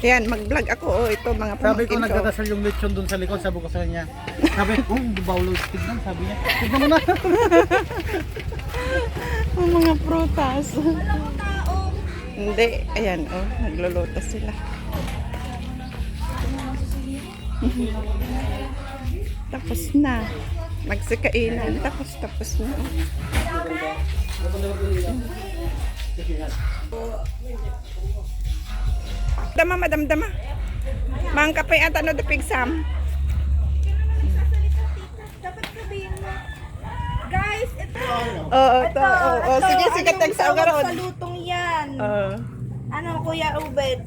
Yan, mag-vlog ako. Oh, ito mga Sabi ko pamangkin ko. nagdadasal yung lechon dun sa likod, sabi ko sa kanya. Sabi ko, bawlo, tignan, sabi niya. Tignan mo na. Ang mga prutas. Hindi, ayan, oh, nagluluto sila. Tapos na. Magsikainan. Tapos na. Dama, madam, dama. Mang kapay at ano da pigsam. Dapat sabihin mo, guys, ito. Oo, ito. Oo, sige, sige, tag sa Sa ugaron. lutong yan. Oo. Ano, Kuya Ubed?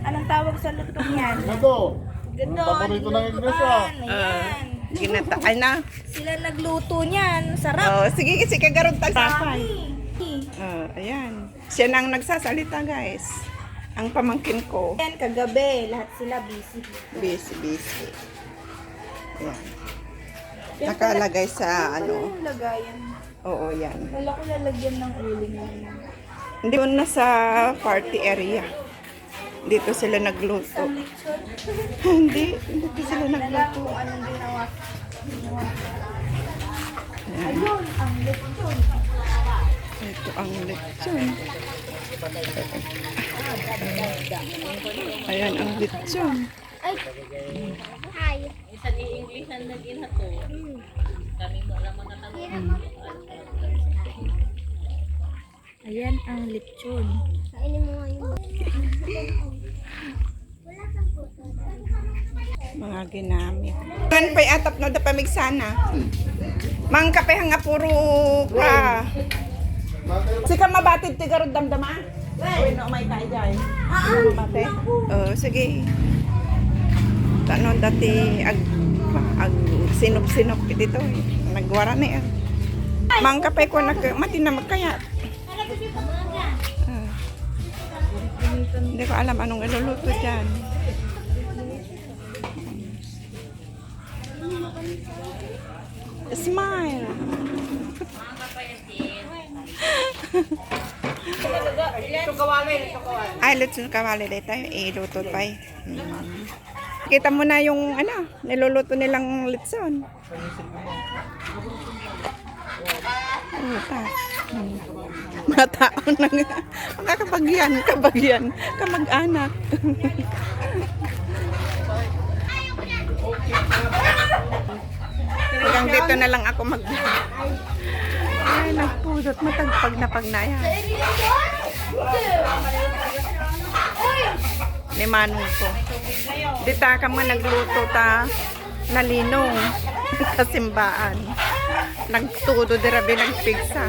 Anong tawag sa lutong yan? Nado. Ganon. Paborito ng iglesia. Ayan. Ginata, ay na. Sila nagluto niyan. Sarap. Oo, sige, sige, garon tag sapay. Dami. Ayan. Siya nang nagsasalita, guys. Ang pamangkin ko. Yan, kagabi. Lahat sila busy. Busy. Ayan. Nakalagay sa ano. Ano lagayan? Oo, yan. Wala ko lalagyan ng uling yan. Hindi mo na sa party area. Dito sila nagluto. hindi sila Alam nagluto. kung anong ginawa. Ayun, ang lechon. Ito ang lechon. Ayan ang lechon. Ay, hi. Isang i-Englishan na ginato. Kami mo lang mga Ayan ang lechon. Kainin mo ngayon. Mga ginamit. Kan pa'y atap no da pamigsana. Mang kape hanga puro ka. Sika mabatid ti garod damdama. Uy, no may tayo dyan. Mabate. Oh, sige. Tanon dati ag sinop-sinop dito eh. Nagwara na yan. Mang kape ko mati na magkayat. Hindi ko alam anong iluluto dyan. Smile! Ay, lutsun kawali dito. Iluto pa eh. Kita mo na yung ano, niluluto nilang litson. Mataon na nga. Kabagyan, kamag-anak. Hanggang dito na lang ako mag... Ay, nagpudot. Matagpag na pagnaya. Ni Manong ko. Dita ka mo nagluto ta nalinong kasimbaan. Nagtudo dirabi nagpigsa.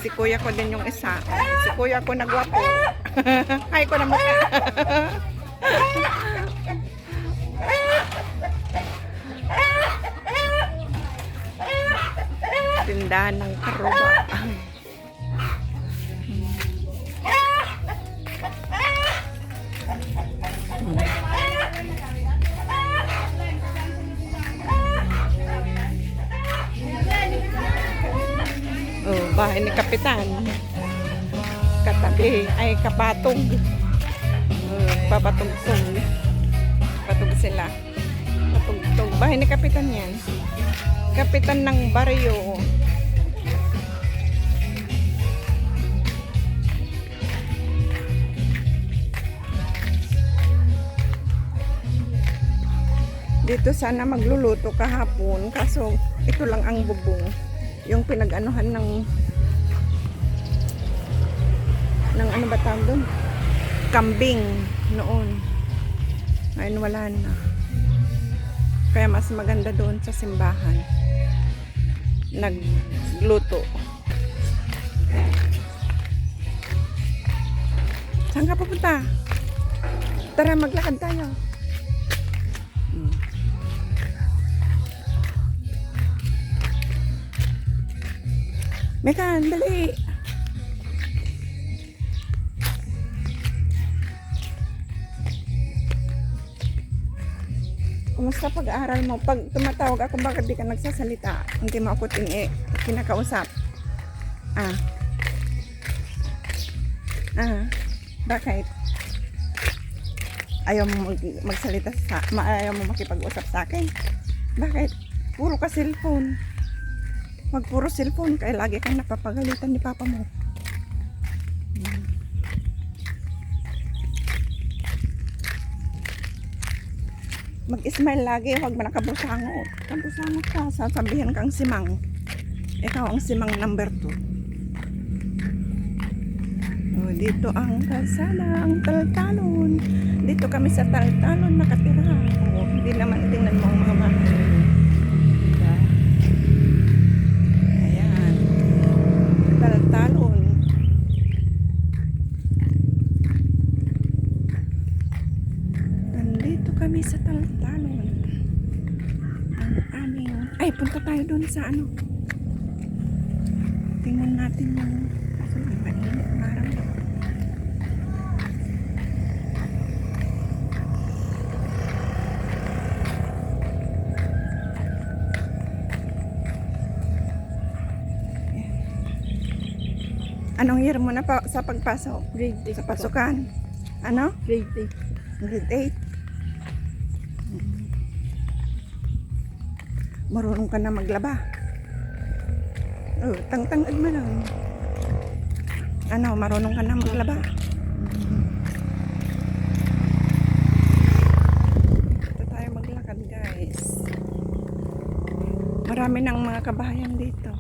Si kuya ko din yung isa. Si kuya ko nagwapo. Ay ko na mukha. Tindahan ng karuba. Oh, bahay ni Kapitan. Katabi ay kapatog. Papatugtog. Patog sila. Patugtog. Bahay ni Kapitan yan. Kapitan ng baryo. Dito sana magluluto kahapon kaso ito lang ang bubong. Yung pinag-anuhan ng ano ba tawag doon? Kambing noon. Ngayon wala na. Kaya mas maganda doon sa simbahan. Nagluto. Saan ka pupunta? Tara, maglakad tayo. Mekan, dali. Kumusta pag-aaral mo? Pag tumatawag ako, bakit di ka nagsasalita? Hindi mo ako kinakausap. Ah. Ah. Bakit? Ayaw mo magsalita ayaw mo makipag-usap sa akin? Bakit? Puro ka cellphone. Wag puro cellphone kaya lagi kang napapagalitan ni papa mo. Mag-smile lagi, huwag mo nakabusangot. Kabusangot ka, sasabihin kang simang. Ikaw ang simang number 2. Oh, dito ang kalsada, ang Taltalon. Dito kami sa Taltalon nakatira. Oh, hindi naman tingnan mo ang mga bahay. Diba? Ayan. Taltalon. Nandito kami sa Taltalon. Ang aming... Ay, punta tayo doon sa ano. Tingnan natin yung... Kaso ang mainit, parang... Anong year mo na pa sa pagpasok? Grade 8. Sa pasukan? Ano? Grade Grade 8. Marunong ka na maglaba. Oh, tangtangad mo lang. Ano, marunong ka na maglaba? Ito tayo maglakad, guys. Marami ng mga kabahayan dito.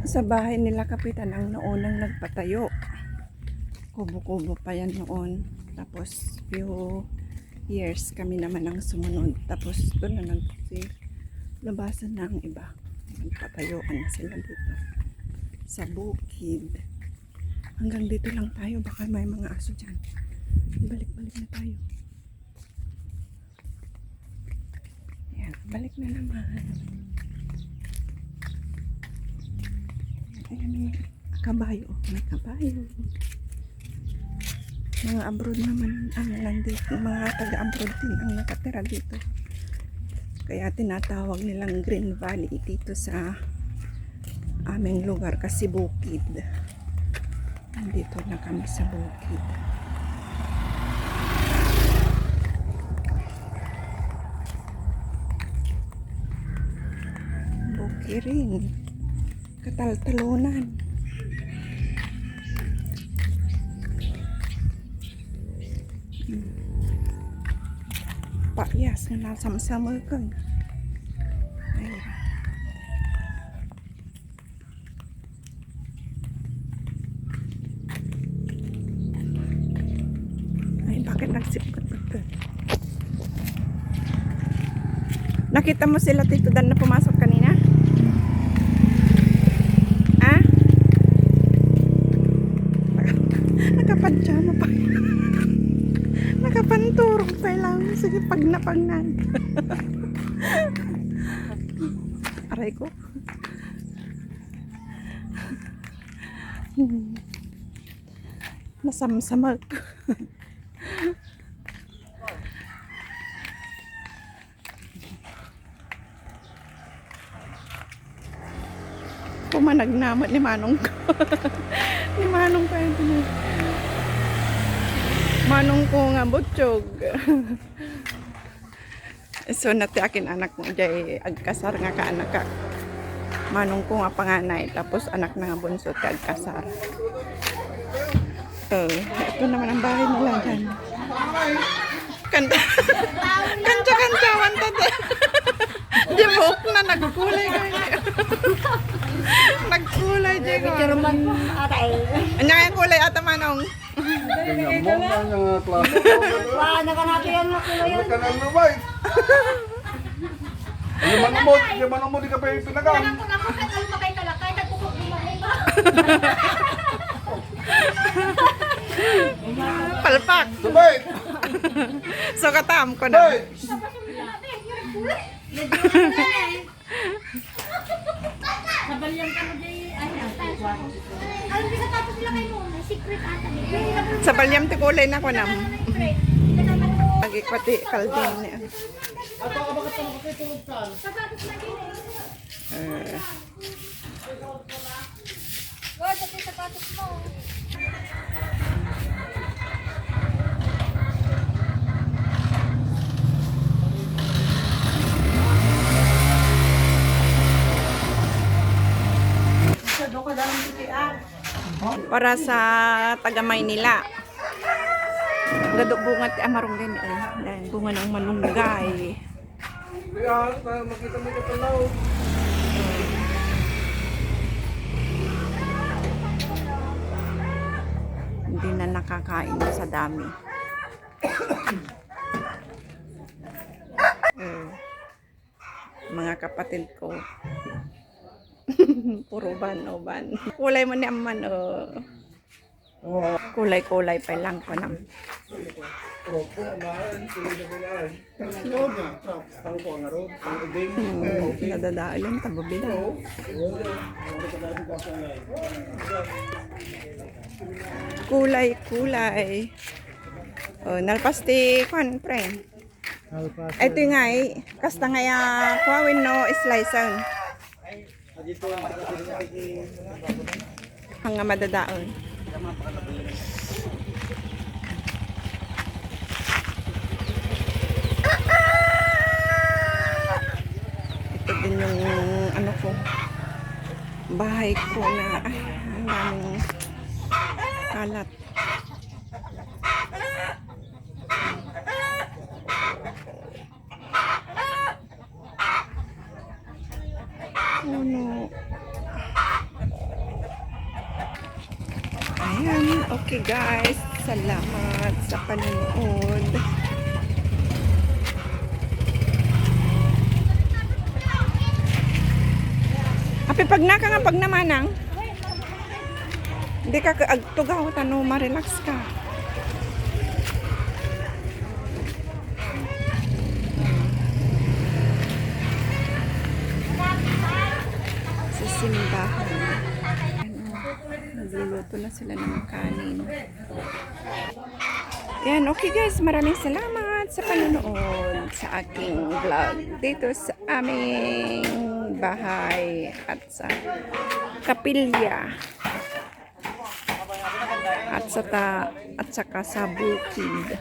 Sa bahay nila kapitan ang noonang nagpatayo. Kubo-kubo pa yan noon. Tapos few years kami naman ang sumunod. Tapos doon na naglabasan na ang iba. Nagpatayuan na sila dito. Sa bukid. Hanggang dito lang tayo. Baka may mga aso dyan. Balik-balik na tayo. Yan. Balik na naman. Ayan, may kabayo. May kabayo. Mga abroad naman ang nandito. Mga taga-abroad din ang nakatira dito. Kaya tinatawag nilang Green Valley dito sa aming lugar kasi bukid. Nandito na kami sa bukid. Bukirin. Kataltalunan. Pakyas na nasama-sama ka. Ayan. Ay, bakit nagsipkat ka? Nakita mo sila Tito Dan na pumasok kanina? Nakapadjama pa. Nakapanturong pa lang. Sige, pag napagnan. Aray ko. Masamsamag. Pumanagnamat ni Manong ko. Ni Manong ko yun. Manong ko nga butchog. So nati akin anak mo jay agkasar nga ka anak ka. Manong ko nga panganay tapos anak na nga bunso ti agkasar. Ito naman ang bahay nila dyan. Kanta. Kanta-kantawan tata. Di buhok na nagkulay kaya. Nagkulay dyan ko. German atay. Anya yung kulay ata Manong? Tingnan mo ang klase. Wah, nakanati yan ako ngayon. Kanan mo ba? Yung manong mo di ka pa pinagam. Palpak. Sabay! So katam ko na. Sabay! Nabalyang ka mo dyan. Ay, hindi ka tapos sila kayo mo. Secret ata. Sa balyam ti kulay na ko nam. Secret. Kasama ko Lagi pati kalding niya. Ato ka bakit ka makakitulog ka? Sapatos na din eh. Eh, God, pati sapatos mo. para sa taga Maynila. Gado bunga ti amarong din eh. Dahil bunga ng malunggay. Hindi na nakakain sa dami. Mga kapatid ko. Puro ban. Kulay mo ni Amman, oh. Kulay-kulay pa lang pa nam. Nadadaalan, tababila. Kulay. Oh, nalpasti kwan, pre. Ito nga eh, kasta nga ya, kuwawin no, slicer. Ang nga madadaon. Ito din yung ano ko, bahay ko na ang daming kalat. Oh no. Ayan, okay guys. Salamat sa panonood. Api pag naka nga pag namanang. Hindi ka agtugaw tano, ma-relax ka. Sa simbahan. Nagluluto na sila ng kanin. Yan, okay guys, maraming salamat sa panonood sa aking vlog dito sa aming bahay at sa kapilya at saka sa bukid.